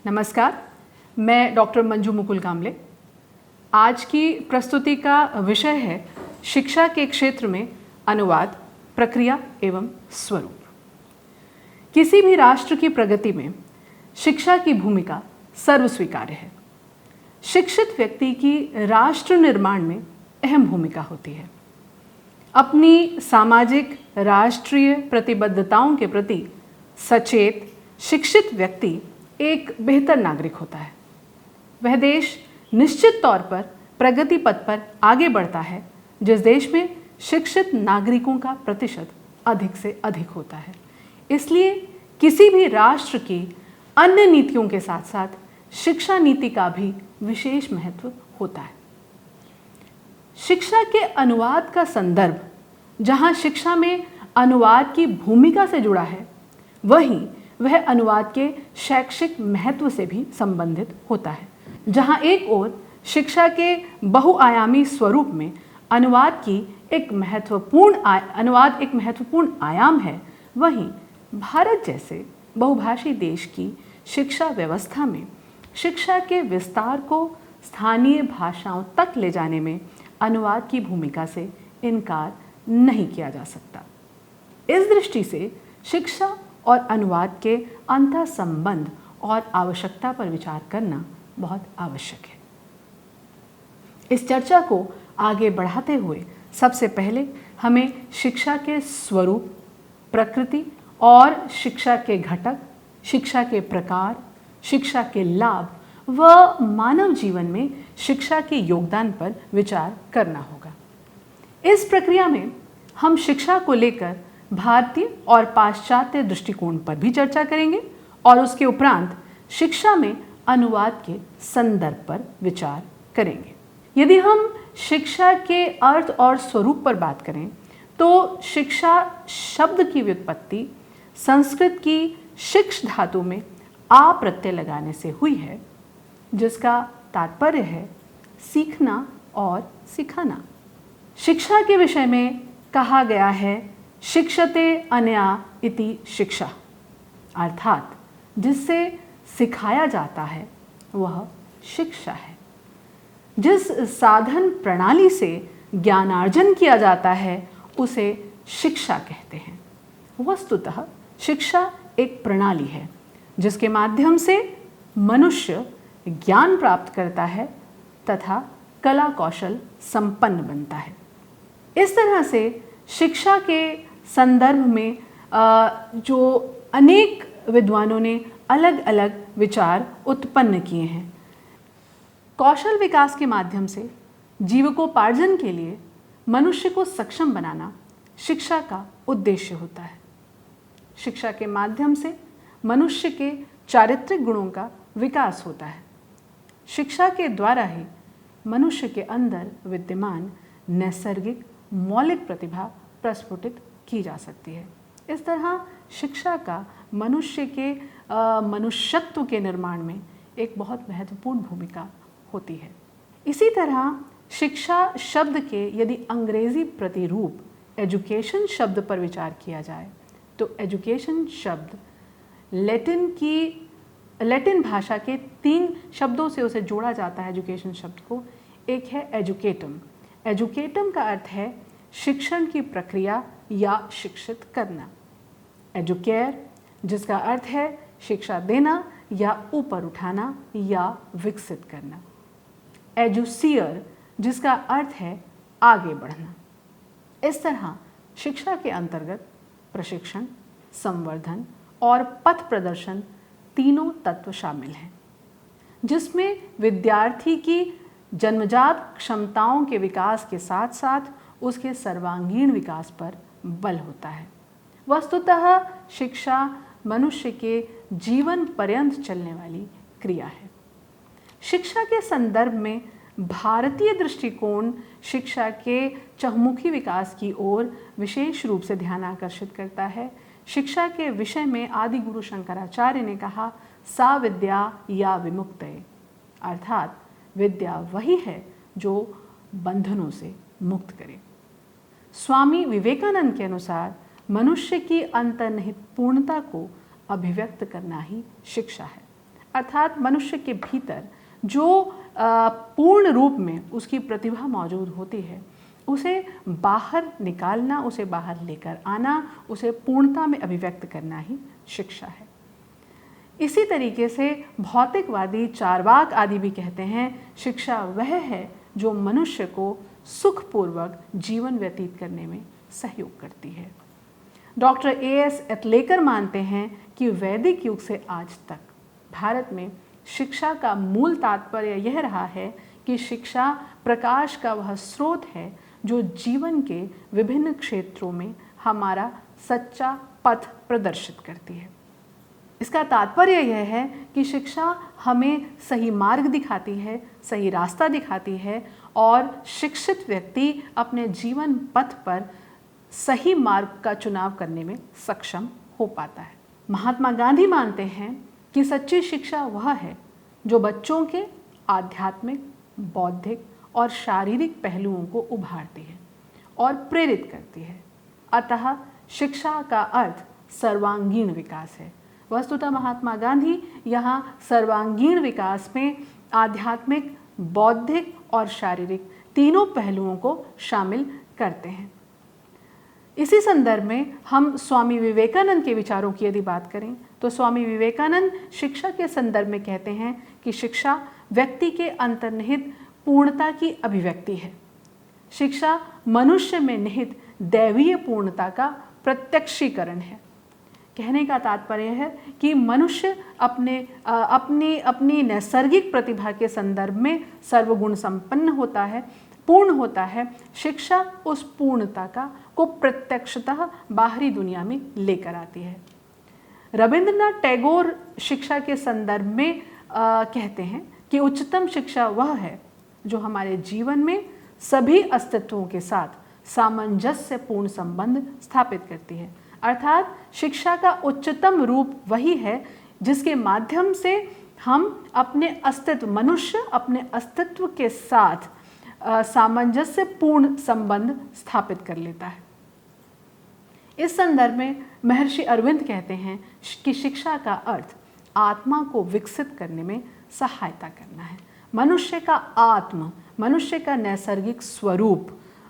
नमस्कार, मैं डॉक्टर मंजू मुकुल कामले। आज की प्रस्तुति का विषय है शिक्षा के क्षेत्र में अनुवाद, प्रक्रिया एवं स्वरूप। किसी भी राष्ट्र की प्रगति में शिक्षा की भूमिका सर्वस्वीकार्य है। शिक्षित व्यक्ति की राष्ट्र निर्माण में अहम भूमिका होती है। अपनी सामाजिक राष्ट्रीय प्रतिबद्धताओं के प्रति सचेत शिक्षित व्यक्ति एक बेहतर नागरिक होता है। वह देश निश्चित तौर पर प्रगति पथ पर आगे बढ़ता है जिस देश में शिक्षित नागरिकों का प्रतिशत अधिक से अधिक होता है। इसलिए किसी भी राष्ट्र की अन्य नीतियों के साथ साथ शिक्षा नीति का भी विशेष महत्व होता है। शिक्षा के अनुवाद का संदर्भ जहाँ शिक्षा में अनुवाद की भूमिका से जुड़ा है, वहीं वह अनुवाद के शैक्षिक महत्व से भी संबंधित होता है। जहाँ एक ओर शिक्षा के बहुआयामी स्वरूप में अनुवाद एक महत्वपूर्ण आयाम है, वहीं भारत जैसे बहुभाषी देश की शिक्षा व्यवस्था में शिक्षा के विस्तार को स्थानीय भाषाओं तक ले जाने में अनुवाद की भूमिका से इनकार नहीं किया जा सकता। इस दृष्टि से शिक्षा और अनुवाद के अंतः संबंध और आवश्यकता पर विचार करना बहुत आवश्यक है। इस चर्चा को आगे बढ़ाते हुए सबसे पहले हमें शिक्षा के स्वरूप, प्रकृति और शिक्षा के घटक, शिक्षा के प्रकार, शिक्षा के लाभ व मानव जीवन में शिक्षा के योगदान पर विचार करना होगा। इस प्रक्रिया में हम शिक्षा को लेकर भारतीय और पाश्चात्य दृष्टिकोण पर भी चर्चा करेंगे और उसके उपरांत शिक्षा में अनुवाद के संदर्भ पर विचार करेंगे। यदि हम शिक्षा के अर्थ और स्वरूप पर बात करें तो शिक्षा शब्द की व्युत्पत्ति संस्कृत की शिक्ष धातु में आ प्रत्यय लगाने से हुई है, जिसका तात्पर्य है सीखना और सिखाना। शिक्षा के विषय में कहा गया है शिक्षते अनया इति शिक्षा, अर्थात जिससे सिखाया जाता है वह शिक्षा है। जिस साधन प्रणाली से ज्ञानार्जन किया जाता है उसे शिक्षा कहते हैं। वस्तुतः शिक्षा एक प्रणाली है जिसके माध्यम से मनुष्य ज्ञान प्राप्त करता है तथा कला कौशल संपन्न बनता है। इस तरह से शिक्षा के संदर्भ में जो अनेक विद्वानों ने अलग अलग विचार उत्पन्न किए हैं। कौशल विकास के माध्यम से जीविकोपार्जन के लिए मनुष्य को सक्षम बनाना शिक्षा का उद्देश्य होता है। शिक्षा के माध्यम से मनुष्य के चारित्रिक गुणों का विकास होता है। शिक्षा के द्वारा ही मनुष्य के अंदर विद्यमान नैसर्गिक मौलिक प्रतिभा प्रस्फुटित की जा सकती है। इस तरह शिक्षा का मनुष्य के मनुष्यत्व के निर्माण में एक बहुत महत्वपूर्ण भूमिका होती है। इसी तरह शिक्षा शब्द के यदि अंग्रेजी प्रतिरूप एजुकेशन शब्द पर विचार किया जाए तो एजुकेशन शब्द लैटिन भाषा के 3 शब्दों से उसे जोड़ा जाता है। एजुकेशन शब्द को एक है एजुकेटम। एजुकेटम का अर्थ है शिक्षण की प्रक्रिया या शिक्षित करना। एजुकेयर जिसका अर्थ है शिक्षा देना या ऊपर उठाना या विकसित करना। एजुसियर जिसका अर्थ है आगे बढ़ना। इस तरह शिक्षा के अंतर्गत प्रशिक्षण, संवर्धन और पथ प्रदर्शन तीनों तत्व शामिल हैं, जिसमें विद्यार्थी की जन्मजात क्षमताओं के विकास के साथ साथ उसके सर्वांगीण विकास पर बल होता है। वस्तुतः शिक्षा मनुष्य के जीवन पर्यंत चलने वाली क्रिया है। शिक्षा के संदर्भ में भारतीय दृष्टिकोण शिक्षा के चहुमुखी विकास की ओर विशेष रूप से ध्यान आकर्षित करता है। शिक्षा के विषय में आदि गुरु शंकराचार्य ने कहा, सा विद्या या विमुक्तये, अर्थात विद्या वही है जो बंधनों से मुक्त करे। स्वामी विवेकानंद के अनुसार मनुष्य की अंतर्निहित पूर्णता को अभिव्यक्त करना ही शिक्षा है, अर्थात मनुष्य के भीतर जो पूर्ण रूप में उसकी प्रतिभा मौजूद होती है, उसे बाहर निकालना, उसे बाहर लेकर आना, उसे पूर्णता में अभिव्यक्त करना ही शिक्षा है। इसी तरीके से भौतिकवादी, चार्वाक आदि भी कहते हैं शिक्षा वह है जो मनुष्य को सुखपूर्वक जीवन व्यतीत करने में सहयोग करती है। Doctor AS. एतलेकर मानते हैं कि वैदिक युग से आज तक भारत में शिक्षा का मूल तात्पर्य यह रहा है कि शिक्षा प्रकाश का वह स्रोत है जो जीवन के विभिन्न क्षेत्रों में हमारा सच्चा पथ प्रदर्शित करती है। इसका तात्पर्य यह है कि शिक्षा हमें सही मार्ग दिखाती है, सही रास्ता दिखाती है और शिक्षित व्यक्ति अपने जीवन पथ पर सही मार्ग का चुनाव करने में सक्षम हो पाता है। महात्मा गांधी मानते हैं कि सच्ची शिक्षा वह है जो बच्चों के आध्यात्मिक, बौद्धिक और शारीरिक पहलुओं को उभारती है और प्रेरित करती है। अतः शिक्षा का अर्थ सर्वांगीण विकास है। वस्तुतः महात्मा गांधी यहाँ सर्वांगीण विकास में आध्यात्मिक, बौद्धिक और शारीरिक तीनों पहलुओं को शामिल करते हैं। इसी संदर्भ में हम स्वामी विवेकानंद के विचारों की यदि बात करें तो स्वामी विवेकानंद शिक्षा के संदर्भ में कहते हैं कि शिक्षा व्यक्ति के अंतर्निहित पूर्णता की अभिव्यक्ति है। शिक्षा मनुष्य में निहित दैवीय पूर्णता का प्रत्यक्षीकरण है। कहने का तात्पर्य है कि मनुष्य अपनी नैसर्गिक प्रतिभा के संदर्भ में सर्वगुण संपन्न होता है, पूर्ण होता है। शिक्षा उस पूर्णता को प्रत्यक्षतः बाहरी दुनिया में लेकर आती है। रविंद्रनाथ टैगोर शिक्षा के संदर्भ में कहते हैं कि उच्चतम शिक्षा वह है जो हमारे जीवन में सभी अस्तित्वों के साथ सामंजस्यपूर्ण संबंध स्थापित करती है। अर्थात शिक्षा का उच्चतम रूप वही है जिसके माध्यम से हम अपने अस्तित्व, मनुष्य अपने अस्तित्व के साथ सामंजस्यपूर्ण संबंध स्थापित कर लेता है। इस संदर्भ में महर्षि अरविंद कहते हैं कि शिक्षा का अर्थ आत्मा को विकसित करने में सहायता करना है। मनुष्य का आत्म, मनुष्य का नैसर्गिक स्वरूप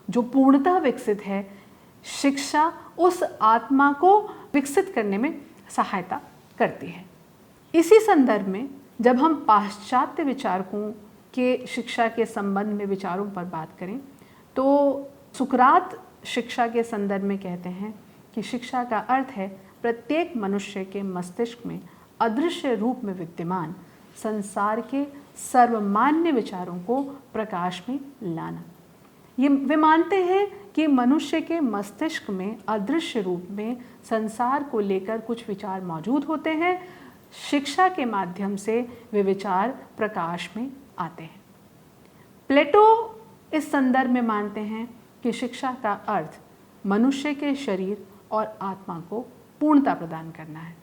जो पूर्णतः विकसित है, शिक्षा उस आत्मा को विकसित करने में सहायता करती है। इसी संदर्भ में जब हम पाश्चात्य विचारकों के शिक्षा के संबंध में विचारों पर बात करें तो सुकरात शिक्षा के संदर्भ में कहते हैं कि शिक्षा का अर्थ है प्रत्येक मनुष्य के मस्तिष्क में अदृश्य रूप में विद्यमान संसार के सर्वमान्य विचारों को प्रकाश में लाना। वे मानते हैं कि मनुष्य के मस्तिष्क में अदृश्य रूप में संसार को लेकर कुछ विचार मौजूद होते हैं। शिक्षा के माध्यम से वे विचार प्रकाश में आते हैं। प्लेटो इस संदर्भ में मानते हैं कि शिक्षा का अर्थ मनुष्य के शरीर और आत्मा को पूर्णता प्रदान करना है।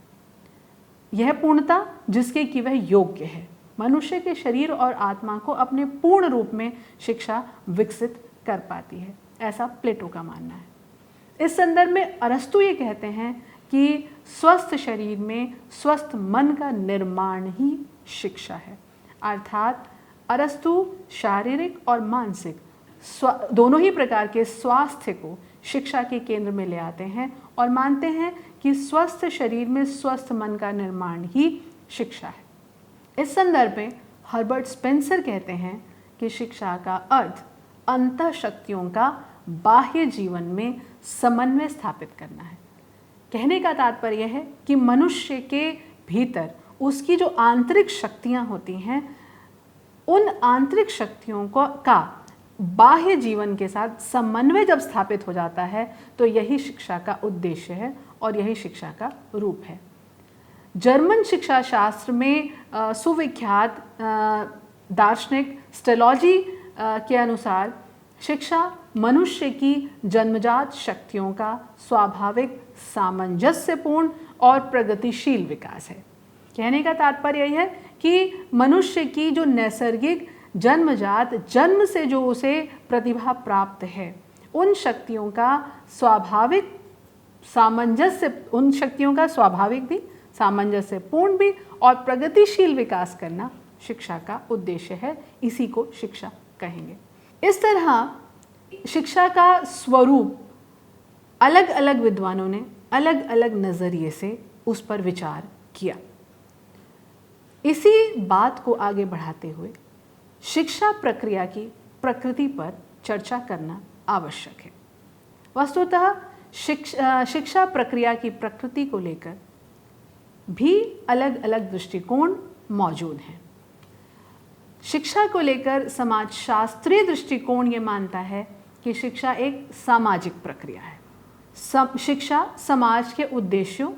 यह पूर्णता जिसके कि वह योग्य है। मनुष्य के शरीर और आत्मा को अपने पूर्ण रूप में शिक्षा विकसित कर पाती है, ऐसा प्लेटो का मानना है। इस संदर्भ में अरस्तु ये कहते हैं कि स्वस्थ शरीर में स्वस्थ मन का निर्माण ही शिक्षा है। अर्थात अरस्तु शारीरिक और मानसिक दोनों ही प्रकार के स्वास्थ्य को शिक्षा के केंद्र में ले आते हैं और मानते हैं कि स्वस्थ शरीर में स्वस्थ मन का निर्माण ही शिक्षा है। इस संदर्भ में हर्बर्ट स्पेंसर कहते हैं कि शिक्षा का अर्थ अंतः शक्तियों का बाह्य जीवन में समन्वय स्थापित करना है। कहने का तात्पर्य है कि मनुष्य के भीतर उसकी जो आंतरिक शक्तियां होती हैं, उन आंतरिक शक्तियों का बाह्य जीवन के साथ समन्वय जब स्थापित हो जाता है तो यही शिक्षा का उद्देश्य है और यही शिक्षा का रूप है। जर्मन शिक्षा शास्त्र में सुविख्यात दार्शनिक स्टेलॉजी के अनुसार शिक्षा मनुष्य की जन्मजात शक्तियों का स्वाभाविक, सामंजस्यपूर्ण और प्रगतिशील विकास है। कहने का तात्पर्य यह है कि मनुष्य की जो नैसर्गिक जन्मजात, जन्म से जो उसे प्रतिभा प्राप्त है, उन शक्तियों का स्वाभाविक सामंजस्य, उन शक्तियों का स्वाभाविक भी सामंजस्यपूर्ण भी और प्रगतिशील विकास करना शिक्षा का उद्देश्य है। इसी को शिक्षा कहेंगे। इस तरह शिक्षा का स्वरूप अलग अलग विद्वानों ने अलग अलग नज़रिए से उस पर विचार किया। इसी बात को आगे बढ़ाते हुए शिक्षा प्रक्रिया की प्रकृति पर चर्चा करना आवश्यक है। वस्तुतः शिक्षा प्रक्रिया की प्रकृति को लेकर भी अलग अलग दृष्टिकोण मौजूद हैं। शिक्षा को लेकर समाजशास्त्रीय दृष्टिकोण ये मानता है कि शिक्षा एक सामाजिक प्रक्रिया है। शिक्षा समाज के उद्देश्यों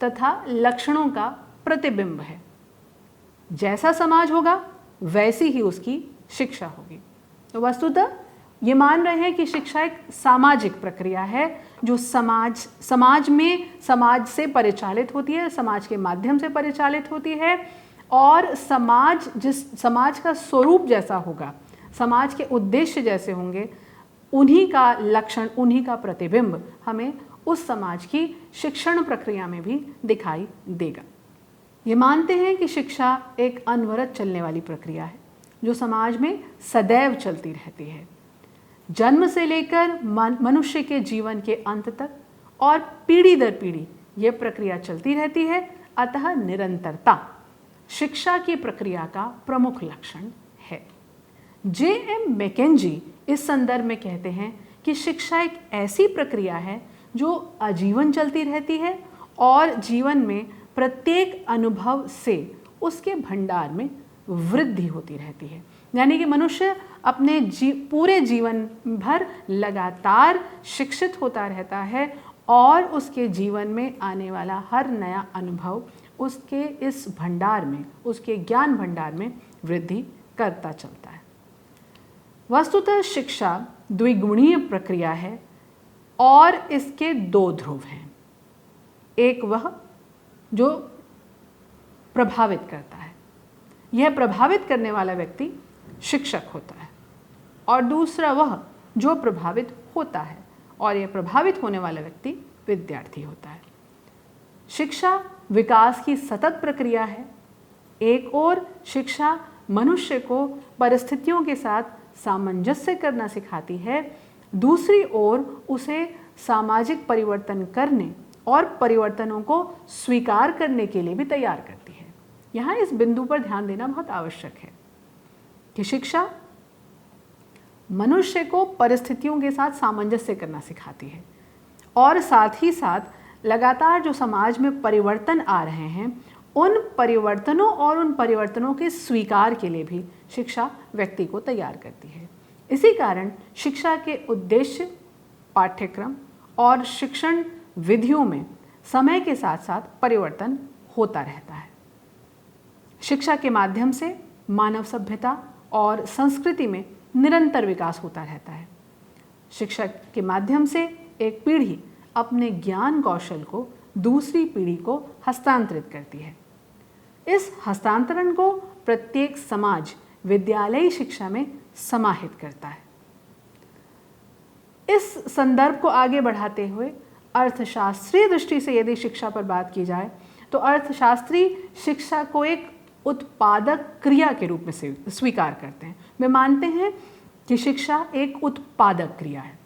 तथा लक्षणों का प्रतिबिंब है। जैसा समाज होगा वैसी ही उसकी शिक्षा होगी। तो वस्तुतः ये मान रहे हैं कि शिक्षा एक सामाजिक प्रक्रिया है जो समाज से परिचालित होती है, समाज के माध्यम से परिचालित होती है, और समाज का स्वरूप जैसा होगा, समाज के उद्देश्य जैसे होंगे, उन्हीं का लक्षण, उन्हीं का प्रतिबिंब हमें उस समाज की शिक्षण प्रक्रिया में भी दिखाई देगा। ये मानते हैं कि शिक्षा एक अनवरत चलने वाली प्रक्रिया है जो समाज में सदैव चलती रहती है, जन्म से लेकर मनुष्य के जीवन के अंत तक, और पीढ़ी दर पीढ़ी ये प्रक्रिया चलती रहती है। अतः निरंतरता शिक्षा की प्रक्रिया का प्रमुख लक्षण है। J.M. मैकेंजी इस संदर्भ में कहते हैं कि शिक्षा एक ऐसी प्रक्रिया है जो आजीवन चलती रहती है और जीवन में प्रत्येक अनुभव से उसके भंडार में वृद्धि होती रहती है। यानी कि मनुष्य अपने पूरे जीवन भर लगातार शिक्षित होता रहता है और उसके जीवन में आने वाला हर नया अनुभव उसके इस भंडार में, उसके ज्ञान भंडार में वृद्धि करता चलता है। वस्तुतः शिक्षा द्विगुणीय प्रक्रिया है और इसके दो ध्रुव हैं। एक वह जो प्रभावित करता है, यह प्रभावित करने वाला व्यक्ति शिक्षक होता है, और दूसरा वह जो प्रभावित होता है और यह प्रभावित होने वाला व्यक्ति विद्यार्थी होता है। शिक्षा विकास की सतत प्रक्रिया है। एक ओर शिक्षा मनुष्य को परिस्थितियों के साथ सामंजस्य करना सिखाती है, दूसरी ओर उसे सामाजिक परिवर्तन करने और परिवर्तनों को स्वीकार करने के लिए भी तैयार करती है। यहाँ इस बिंदु पर ध्यान देना बहुत आवश्यक है कि शिक्षा मनुष्य को परिस्थितियों के साथ सामंजस्य करना सिखाती है, और साथ ही साथ लगातार जो समाज में परिवर्तन आ रहे हैं उन परिवर्तनों और उन परिवर्तनों के स्वीकार के लिए भी शिक्षा व्यक्ति को तैयार करती है। इसी कारण शिक्षा के उद्देश्य, पाठ्यक्रम और शिक्षण विधियों में समय के साथ साथ परिवर्तन होता रहता है। शिक्षा के माध्यम से मानव सभ्यता और संस्कृति में निरंतर विकास होता रहता है। शिक्षा के माध्यम से एक पीढ़ी अपने ज्ञान कौशल को दूसरी पीढ़ी को हस्तांतरित करती है। इस हस्तांतरण को प्रत्येक समाज विद्यालयी शिक्षा में समाहित करता है। इस संदर्भ को आगे बढ़ाते हुए अर्थशास्त्रीय दृष्टि से यदि शिक्षा पर बात की जाए तो अर्थशास्त्री शिक्षा को एक उत्पादक क्रिया के रूप में स्वीकार करते हैं। वे मानते हैं कि शिक्षा एक उत्पादक क्रिया है।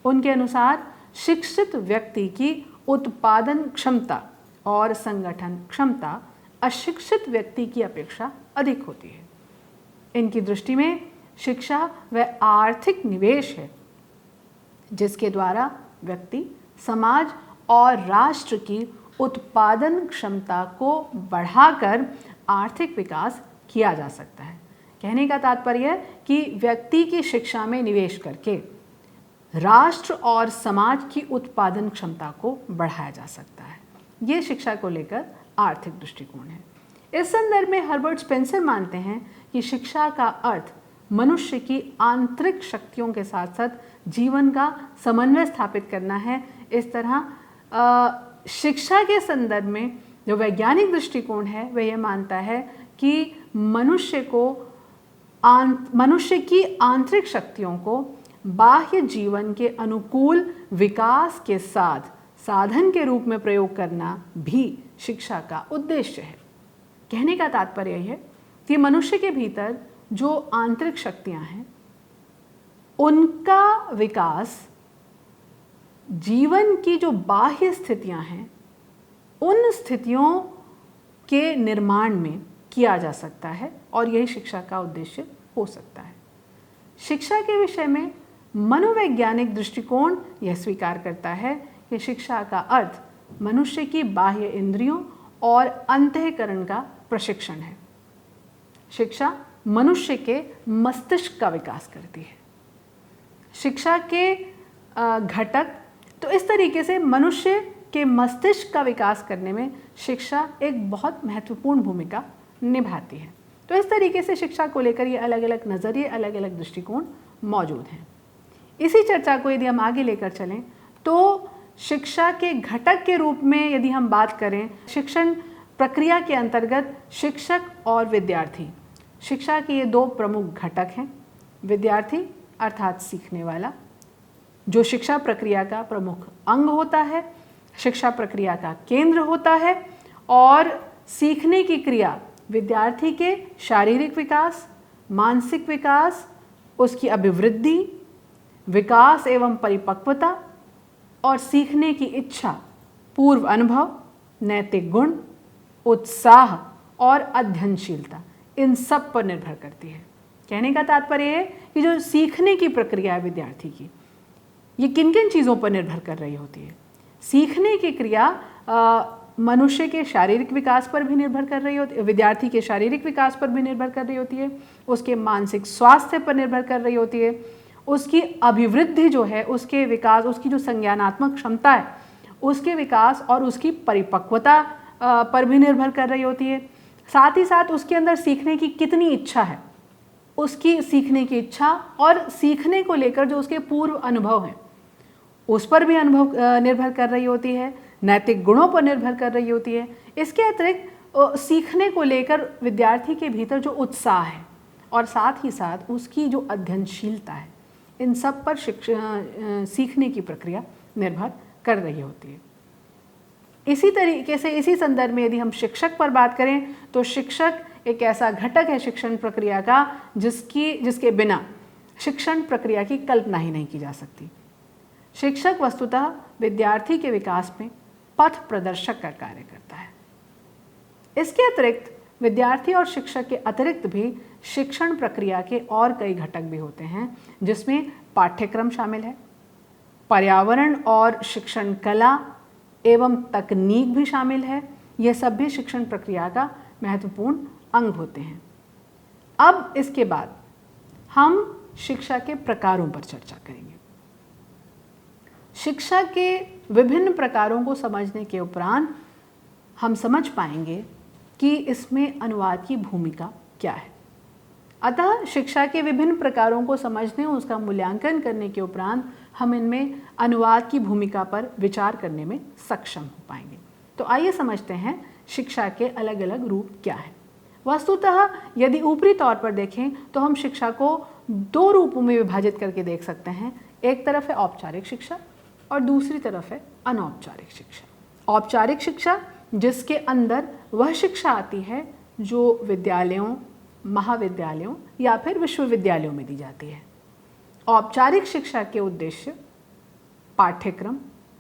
उनके अनुसार शिक्षित व्यक्ति की उत्पादन क्षमता और संगठन क्षमता अशिक्षित व्यक्ति की अपेक्षा अधिक होती है। इनकी दृष्टि में शिक्षा वह आर्थिक निवेश है जिसके द्वारा व्यक्ति, समाज और राष्ट्र की उत्पादन क्षमता को बढ़ाकर आर्थिक विकास किया जा सकता है। कहने का तात्पर्य है कि व्यक्ति की शिक्षा में निवेश करके राष्ट्र और समाज की उत्पादन क्षमता को बढ़ाया जा सकता है। ये शिक्षा को लेकर आर्थिक दृष्टिकोण है। इस संदर्भ में हर्बर्ट स्पेंसर मानते हैं कि शिक्षा का अर्थ मनुष्य की आंतरिक शक्तियों के साथ साथ जीवन का समन्वय स्थापित करना है। इस तरह शिक्षा के संदर्भ में जो वैज्ञानिक दृष्टिकोण है वह यह मानता है कि मनुष्य की आंतरिक शक्तियों को बाह्य जीवन के अनुकूल विकास के साथ साधन के रूप में प्रयोग करना भी शिक्षा का उद्देश्य है। कहने का तात्पर्य यह है कि मनुष्य के भीतर जो आंतरिक शक्तियां हैं उनका विकास जीवन की जो बाह्य स्थितियां हैं उन स्थितियों के निर्माण में किया जा सकता है और यही शिक्षा का उद्देश्य हो सकता है। शिक्षा के विषय में मनोवैज्ञानिक दृष्टिकोण यह स्वीकार करता है कि शिक्षा का अर्थ मनुष्य की बाह्य इंद्रियों और अंतःकरण का प्रशिक्षण है। शिक्षा मनुष्य के मस्तिष्क का विकास करती है। शिक्षा के घटक तो इस तरीके से मनुष्य के मस्तिष्क का विकास करने में शिक्षा एक बहुत महत्वपूर्ण भूमिका निभाती है। तो इस तरीके से शिक्षा को लेकर ये अलग अलग नज़रिए, अलग अलग दृष्टिकोण मौजूद हैं। इसी चर्चा को यदि हम आगे लेकर चलें तो शिक्षा के घटक के रूप में यदि हम बात करें, शिक्षण प्रक्रिया के अंतर्गत शिक्षक और विद्यार्थी, शिक्षा के ये दो प्रमुख घटक हैं। विद्यार्थी अर्थात सीखने वाला, जो शिक्षा प्रक्रिया का प्रमुख अंग होता है, शिक्षा प्रक्रिया का केंद्र होता है, और सीखने की क्रिया विद्यार्थी के शारीरिक विकास, मानसिक विकास, उसकी अभिवृद्धि, विकास एवं परिपक्वता और सीखने की इच्छा, पूर्व अनुभव, नैतिक गुण, उत्साह और अध्ययनशीलता, इन सब पर निर्भर करती है। कहने का तात्पर्य है कि जो सीखने की प्रक्रिया है विद्यार्थी की, ये किन किन चीज़ों पर निर्भर कर रही होती है। सीखने की क्रिया मनुष्य के शारीरिक विकास पर भी निर्भर कर रही होती है, विद्यार्थी के शारीरिक विकास पर भी निर्भर कर रही होती है, उसके मानसिक स्वास्थ्य पर निर्भर कर रही होती है, उसकी अभिवृद्धि जो है, उसके विकास, उसकी जो संज्ञानात्मक क्षमता है उसके विकास और उसकी परिपक्वता पर भी निर्भर कर रही होती है। साथ ही साथ उसके अंदर सीखने की कितनी इच्छा है, उसकी सीखने की इच्छा और सीखने को लेकर जो उसके पूर्व अनुभव हैं उस पर भी निर्भर कर रही होती है, नैतिक गुणों पर निर्भर कर रही होती है। इसके अतिरिक्त सीखने को लेकर विद्यार्थी के भीतर जो उत्साह है और साथ ही साथ उसकी जो अध्ययनशीलता है, इन सब पर सीखने की प्रक्रिया निर्भर कर रही होती है। इसी तरीके से इसी संदर्भ में यदि हम शिक्षक पर बात करें तो शिक्षक एक ऐसा घटक है शिक्षण प्रक्रिया का जिसके बिना शिक्षण प्रक्रिया की कल्पना ही नहीं की जा सकती। शिक्षक वस्तुतः विद्यार्थी के विकास में पथ प्रदर्शक का कार्य करता है। इसके अतिरिक्त विद्यार्थी और शिक्षक के अतिरिक्त भी शिक्षण प्रक्रिया के और कई घटक भी होते हैं, जिसमें पाठ्यक्रम शामिल है, पर्यावरण और शिक्षण कला एवं तकनीक भी शामिल है। यह सब भी शिक्षण प्रक्रिया का महत्वपूर्ण अंग होते हैं। अब इसके बाद हम शिक्षा के प्रकारों पर चर्चा करेंगे। शिक्षा के विभिन्न प्रकारों को समझने के उपरांत हम समझ पाएंगे कि इसमें अनुवाद की भूमिका क्या है। अतः शिक्षा के विभिन्न प्रकारों को समझने और उसका मूल्यांकन करने के उपरांत हम इनमें अनुवाद की भूमिका पर विचार करने में सक्षम हो पाएंगे। तो आइए समझते हैं शिक्षा के अलग अलग रूप क्या हैं। वस्तुतः यदि ऊपरी तौर पर देखें तो हम शिक्षा को दो रूपों में विभाजित करके देख सकते हैं। एक तरफ है औपचारिक शिक्षा और दूसरी तरफ है अनौपचारिक शिक्षा। औपचारिक शिक्षा जिसके अंदर वह शिक्षा आती है जो विद्यालयों, महाविद्यालयों या फिर विश्वविद्यालयों में दी जाती है। औपचारिक शिक्षा के उद्देश्य, पाठ्यक्रम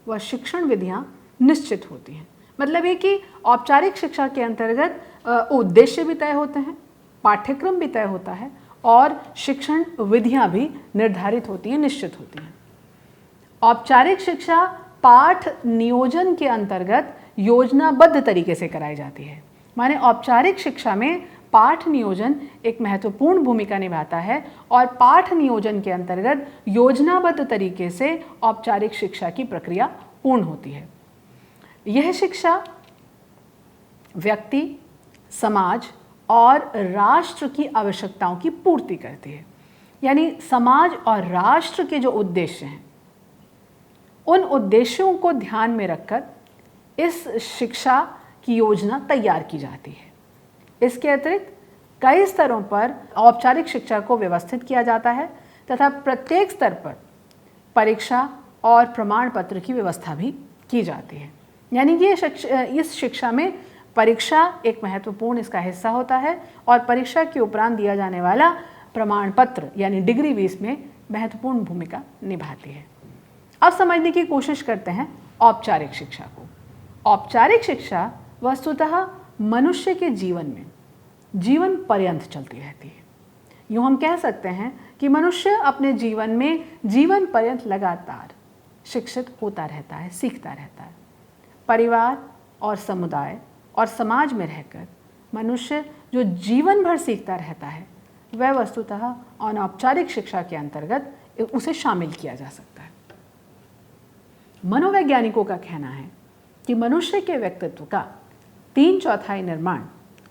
व शिक्षण विधियां निश्चित होती हैं। मतलब ये कि औपचारिक शिक्षा के अंतर्गत उद्देश्य भी तय होते हैं, पाठ्यक्रम भी तय होता है और शिक्षण विधियां भी निर्धारित होती हैं, निश्चित होती हैं। औपचारिक शिक्षा पाठ नियोजन के अंतर्गत योजनाबद्ध तरीके से कराई जाती है। माने औपचारिक शिक्षा में पाठ नियोजन एक महत्वपूर्ण भूमिका निभाता है और पाठ नियोजन के अंतर्गत योजनाबद्ध तरीके से औपचारिक शिक्षा की प्रक्रिया पूर्ण होती है। यह शिक्षा व्यक्ति, समाज और राष्ट्र की आवश्यकताओं की पूर्ति करती है। यानी समाज और राष्ट्र के जो उद्देश्य हैं उन उद्देश्यों को ध्यान में रखकर इस शिक्षा की योजना तैयार की जाती है। इसके अतिरिक्त कई स्तरों पर औपचारिक शिक्षा को व्यवस्थित किया जाता है तथा प्रत्येक स्तर पर परीक्षा और प्रमाण पत्र की व्यवस्था भी की जाती है। यानी कि इस शिक्षा में परीक्षा एक महत्वपूर्ण इसका हिस्सा होता है और परीक्षा के उपरांत दिया जाने वाला प्रमाण पत्र यानी डिग्री भी इसमें महत्वपूर्ण भूमिका निभाती है। अब समझने की कोशिश करते हैं औपचारिक शिक्षा को। औपचारिक शिक्षा वस्तुतः मनुष्य के जीवन में जीवन पर्यंत चलती रहती है। यूँ हम कह सकते हैं कि मनुष्य अपने जीवन में जीवन पर्यंत लगातार शिक्षित होता रहता है, सीखता रहता है। परिवार और समुदाय और समाज में रहकर मनुष्य जो जीवन भर सीखता रहता है वह वस्तुतः अनौपचारिक शिक्षा के अंतर्गत उसे शामिल किया जा सकता है। मनोवैज्ञानिकों का कहना है कि मनुष्य के व्यक्तित्व का 3/4 निर्माण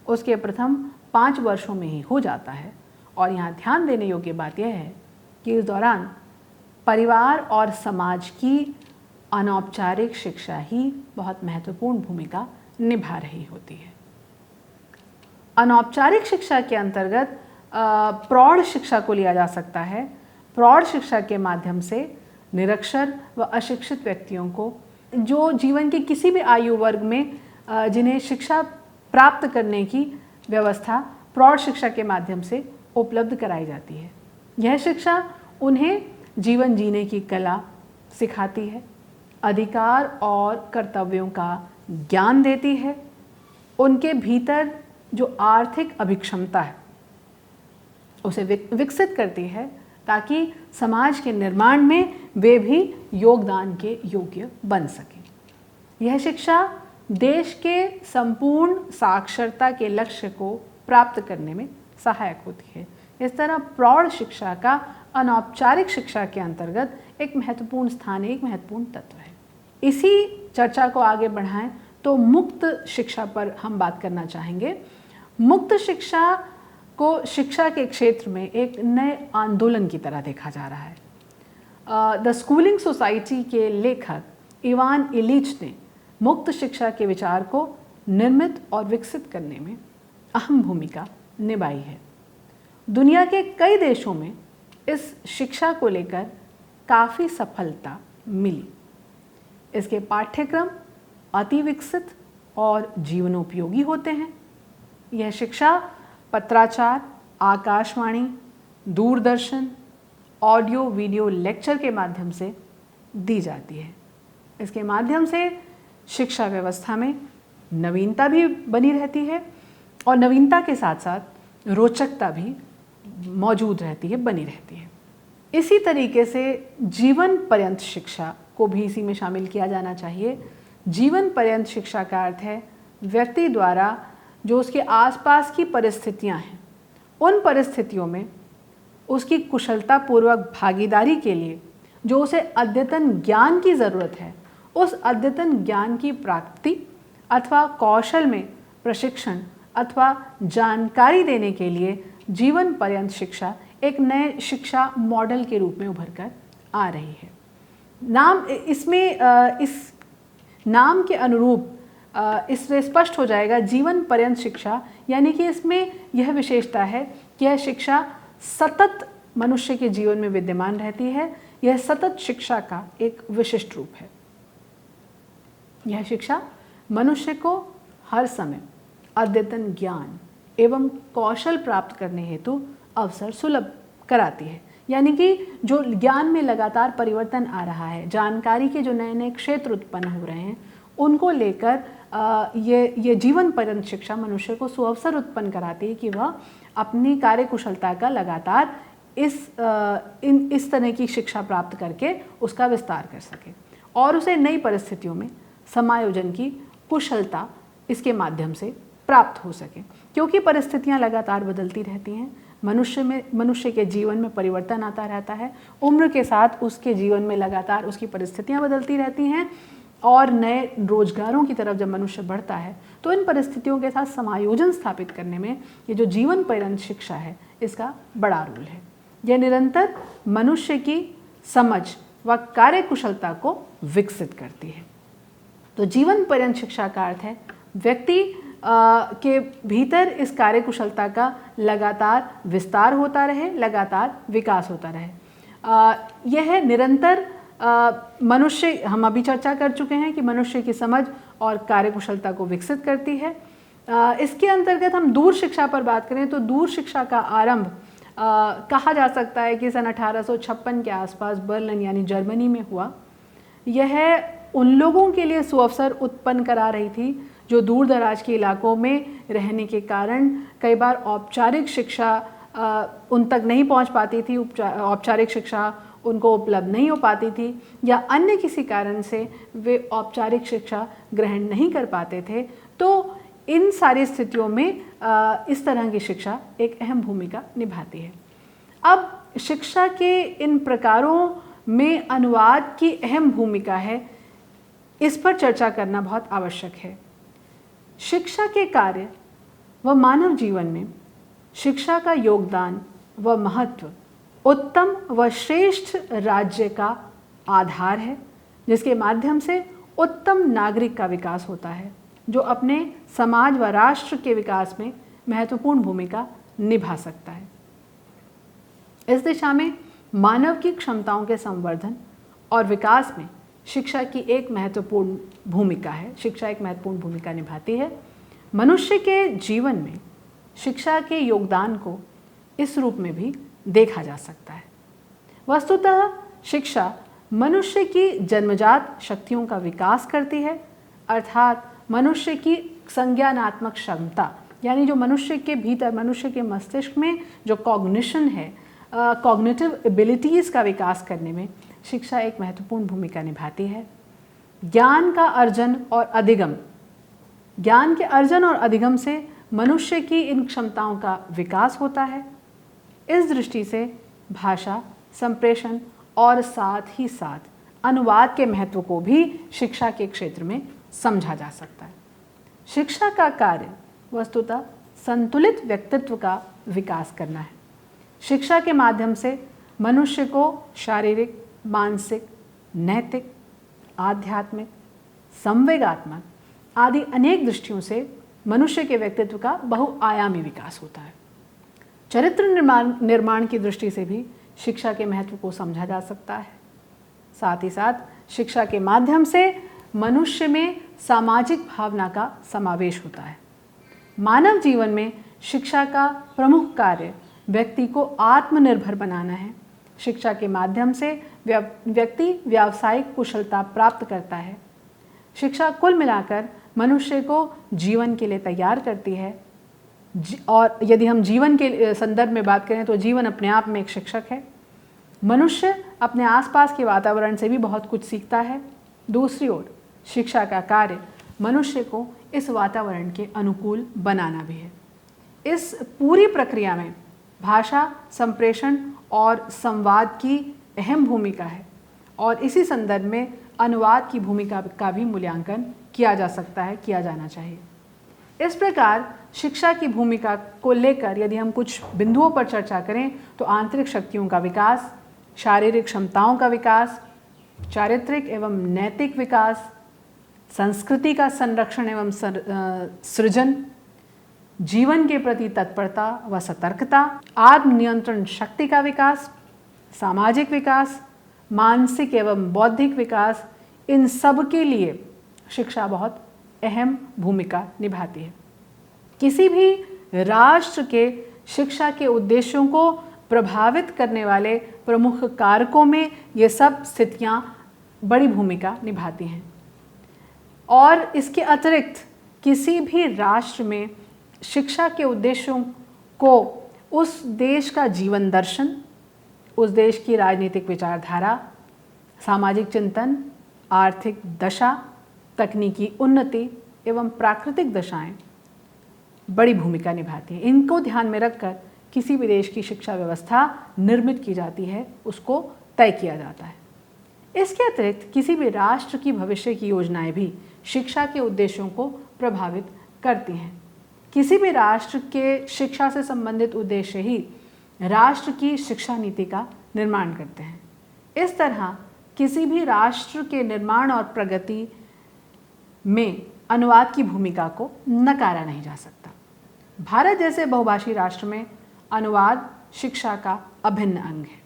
उसके प्रथम 5 वर्षों में ही हो जाता है और यहाँ ध्यान देने योग्य बात यह है कि इस दौरान परिवार और समाज की अनौपचारिक शिक्षा ही बहुत महत्वपूर्ण भूमिका निभा रही होती है। अनौपचारिक शिक्षा के अंतर्गत प्रौढ़ शिक्षा को लिया जा सकता है। प्रौढ़ शिक्षा के माध्यम से निरक्षर व अशिक्षित व्यक्तियों को जो जीवन के किसी भी आयु वर्ग में जिन्हें शिक्षा प्राप्त करने की व्यवस्था प्रौढ़ शिक्षा के माध्यम से उपलब्ध कराई जाती है। यह शिक्षा उन्हें जीवन जीने की कला सिखाती है, अधिकार और कर्तव्यों का ज्ञान देती है, उनके भीतर जो आर्थिक अभिक्षमता है उसे विकसित करती है ताकि समाज के निर्माण में वे भी योगदान के योग्य बन सकें। यह शिक्षा देश के संपूर्ण साक्षरता के लक्ष्य को प्राप्त करने में सहायक होती है। इस तरह प्रौढ़ शिक्षा का अनौपचारिक शिक्षा के अंतर्गत एक महत्वपूर्ण स्थान है, एक महत्वपूर्ण तत्व है। इसी चर्चा को आगे बढ़ाएं तो मुक्त शिक्षा पर हम बात करना चाहेंगे। मुक्त शिक्षा को शिक्षा के क्षेत्र में एक नए आंदोलन की तरह देखा जा रहा है। द स्कूलिंग सोसाइटी के लेखक इवान इलिच ने मुक्त शिक्षा के विचार को निर्मित और विकसित करने में अहम भूमिका निभाई है। दुनिया के कई देशों में इस शिक्षा को लेकर काफ़ी सफलता मिली। इसके पाठ्यक्रम अति विकसित और जीवनोपयोगी होते हैं। यह शिक्षा पत्राचार, Akashvani, Doordarshan, audio video lecture के माध्यम से दी जाती है। इसके माध्यम से शिक्षा व्यवस्था में नवीनता भी बनी रहती है और नवीनता के साथ साथ रोचकता भी मौजूद रहती है, बनी रहती है। इसी तरीके से जीवन पर्यंत शिक्षा को भी इसी में शामिल किया जाना चाहिए। जीवन पर्यंत शिक्षा का अर्थ है व्यक्ति द्वारा जो उसके आसपास की परिस्थितियां हैं उन परिस्थितियों में उसकी कुशलतापूर्वक भागीदारी के लिए जो उसे अद्यतन ज्ञान की ज़रूरत है उस अद्यतन ज्ञान की प्राप्ति अथवा कौशल में प्रशिक्षण अथवा जानकारी देने के लिए जीवन पर्यंत शिक्षा एक नए शिक्षा मॉडल के रूप में उभर कर आ रही है। इस नाम के अनुरूप इससे स्पष्ट हो जाएगा जीवन पर्यंत शिक्षा, यानी कि इसमें यह विशेषता है कि यह शिक्षा सतत मनुष्य के जीवन में विद्यमान रहती है। यह सतत शिक्षा का एक विशिष्ट रूप है। यह शिक्षा मनुष्य को हर समय अद्यतन ज्ञान एवं कौशल प्राप्त करने हेतु अवसर सुलभ कराती है। यानी कि जो ज्ञान में लगातार परिवर्तन आ रहा है, जानकारी के जो नए नए क्षेत्र उत्पन्न हो रहे हैं, उनको लेकर ये जीवन पर्यंत शिक्षा मनुष्य को सुअवसर उत्पन्न कराती है कि वह अपनी कार्यकुशलता का लगातार इस तरह की शिक्षा प्राप्त करके उसका विस्तार कर सके और उसे नई परिस्थितियों में समायोजन की कुशलता इसके माध्यम से प्राप्त हो सके। क्योंकि परिस्थितियां लगातार बदलती रहती हैं, मनुष्य के जीवन में परिवर्तन आता रहता है। उम्र के साथ उसके जीवन में लगातार उसकी परिस्थितियां बदलती रहती हैं और नए रोजगारों की तरफ जब मनुष्य बढ़ता है तो इन परिस्थितियों के साथ समायोजन स्थापित करने में ये जो जीवन पर्यंत शिक्षा है इसका बड़ा रोल है। यह निरंतर मनुष्य की समझ व कार्यकुशलता को विकसित करती है। तो जीवन पर्यंत शिक्षा का अर्थ है व्यक्ति के भीतर इस कार्यकुशलता का लगातार विस्तार होता रहे, लगातार विकास होता रहे। यह निरंतर मनुष्य, हम अभी चर्चा कर चुके हैं कि मनुष्य की समझ और कार्यकुशलता को विकसित करती है। इसके अंतर्गत हम दूर शिक्षा पर बात करें तो दूर शिक्षा का आरंभ कहा जा सकता है कि सन 1856 के आसपास बर्लिन यानी जर्मनी में हुआ। यह उन लोगों के लिए सुअवसर उत्पन्न करा रही थी जो दूर दराज के इलाकों में रहने के कारण कई बार औपचारिक शिक्षा उन तक नहीं पहुंच पाती थी, औपचारिक शिक्षा उनको उपलब्ध नहीं हो पाती थी, या अन्य किसी कारण से वे औपचारिक शिक्षा ग्रहण नहीं कर पाते थे। तो इन सारी स्थितियों में इस तरह की शिक्षा एक अहम भूमिका निभाती है। अब शिक्षा के इन प्रकारों में अनुवाद की अहम भूमिका है, इस पर चर्चा करना बहुत आवश्यक है। शिक्षा के कार्य व मानव जीवन में शिक्षा का योगदान व महत्व उत्तम व श्रेष्ठ राज्य का आधार है, जिसके माध्यम से उत्तम नागरिक का विकास होता है, जो अपने समाज व राष्ट्र के विकास में महत्वपूर्ण भूमिका निभा सकता है। इस दिशा में मानव की क्षमताओं के संवर्धन और विकास में शिक्षा की एक महत्वपूर्ण भूमिका है। शिक्षा एक महत्वपूर्ण भूमिका निभाती है। मनुष्य के जीवन में शिक्षा के योगदान को इस रूप में भी देखा जा सकता है। वस्तुतः शिक्षा मनुष्य की जन्मजात शक्तियों का विकास करती है, अर्थात मनुष्य की संज्ञानात्मक क्षमता, यानी जो मनुष्य के भीतर, मनुष्य के मस्तिष्क में जो कॉग्निशन है, कॉग्निटिव एबिलिटीज़ का विकास करने में शिक्षा एक महत्वपूर्ण भूमिका निभाती है। ज्ञान का अर्जन और अधिगम, ज्ञान के अर्जन और अधिगम से मनुष्य की इन क्षमताओं का विकास होता है। इस दृष्टि से भाषा, संप्रेषण और साथ ही साथ अनुवाद के महत्व को भी शिक्षा के क्षेत्र में समझा जा सकता है। शिक्षा का कार्य वस्तुतः संतुलित व्यक्तित्व का विकास करना है। शिक्षा के माध्यम से मनुष्य को शारीरिक, मानसिक, नैतिक, आध्यात्मिक, संवेगात्मक आदि अनेक दृष्टियों से मनुष्य के व्यक्तित्व का बहुआयामी विकास होता है। चरित्र निर्माण की दृष्टि से भी शिक्षा के महत्व को समझा जा सकता है। साथ ही साथ शिक्षा के माध्यम से मनुष्य में सामाजिक भावना का समावेश होता है। मानव जीवन में शिक्षा का प्रमुख कार्य व्यक्ति को आत्मनिर्भर बनाना है। शिक्षा के माध्यम से व्यक्ति व्यावसायिक कुशलता प्राप्त करता है। शिक्षा कुल मिलाकर मनुष्य को जीवन के लिए तैयार करती है। और यदि हम जीवन के संदर्भ में बात करें तो जीवन अपने आप में एक शिक्षक है। मनुष्य अपने आसपास के वातावरण से भी बहुत कुछ सीखता है। दूसरी ओर शिक्षा का कार्य मनुष्य को इस वातावरण के अनुकूल बनाना भी है। इस पूरी प्रक्रिया में भाषा, संप्रेषण और संवाद की अहम भूमिका है और इसी संदर्भ में अनुवाद की भूमिका का भी मूल्यांकन किया जा सकता है, किया जाना चाहिए। इस प्रकार शिक्षा की भूमिका को लेकर यदि हम कुछ बिंदुओं पर चर्चा करें तो आंतरिक शक्तियों का विकास, शारीरिक क्षमताओं का विकास, चारित्रिक एवं नैतिक विकास, संस्कृति का संरक्षण एवं सृजन, जीवन के प्रति तत्परता व सतर्कता, आत्मनियंत्रण शक्ति का विकास, सामाजिक विकास, मानसिक एवं बौद्धिक विकास, इन सब के लिए शिक्षा बहुत अहम भूमिका निभाती है। किसी भी राष्ट्र के शिक्षा के उद्देश्यों को प्रभावित करने वाले प्रमुख कारकों में ये सब स्थितियाँ बड़ी भूमिका निभाती हैं। और इसके अतिरिक्त किसी भी राष्ट्र में शिक्षा के उद्देश्यों को उस देश का जीवन दर्शन, उस देश की राजनीतिक विचारधारा, सामाजिक चिंतन, आर्थिक दशा, तकनीकी उन्नति एवं प्राकृतिक दशाएं बड़ी भूमिका निभाती हैं। इनको ध्यान में रखकर किसी भी देश की शिक्षा व्यवस्था निर्मित की जाती है, उसको तय किया जाता है। इसके अतिरिक्त किसी भी राष्ट्र की भविष्य की योजनाएं भी शिक्षा के उद्देश्यों को प्रभावित करती हैं। किसी भी राष्ट्र के शिक्षा से संबंधित उद्देश्य ही राष्ट्र की शिक्षा नीति का निर्माण करते हैं। इस तरह किसी भी राष्ट्र के निर्माण और प्रगति में अनुवाद की भूमिका को नकारा नहीं जा सकता। भारत जैसे बहुभाषी राष्ट्र में अनुवाद शिक्षा का अभिन्न अंग है।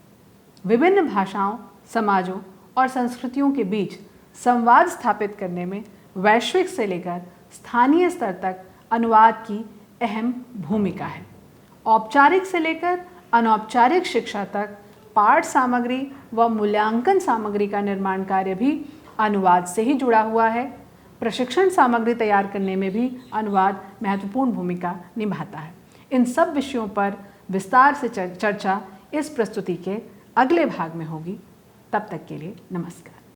विभिन्न भाषाओं, समाजों और संस्कृतियों के बीच संवाद स्थापित करने में वैश्विक से लेकर स्थानीय स्तर तक अनुवाद की अहम भूमिका है। औपचारिक से लेकर अनौपचारिक शिक्षा तक पाठ सामग्री व मूल्यांकन सामग्री का निर्माण कार्य भी अनुवाद से ही जुड़ा हुआ है। प्रशिक्षण सामग्री तैयार करने में भी अनुवाद महत्वपूर्ण भूमिका निभाता है। इन सब विषयों पर विस्तार से चर्चा इस प्रस्तुति के अगले भाग में होगी। तब तक के लिए नमस्कार।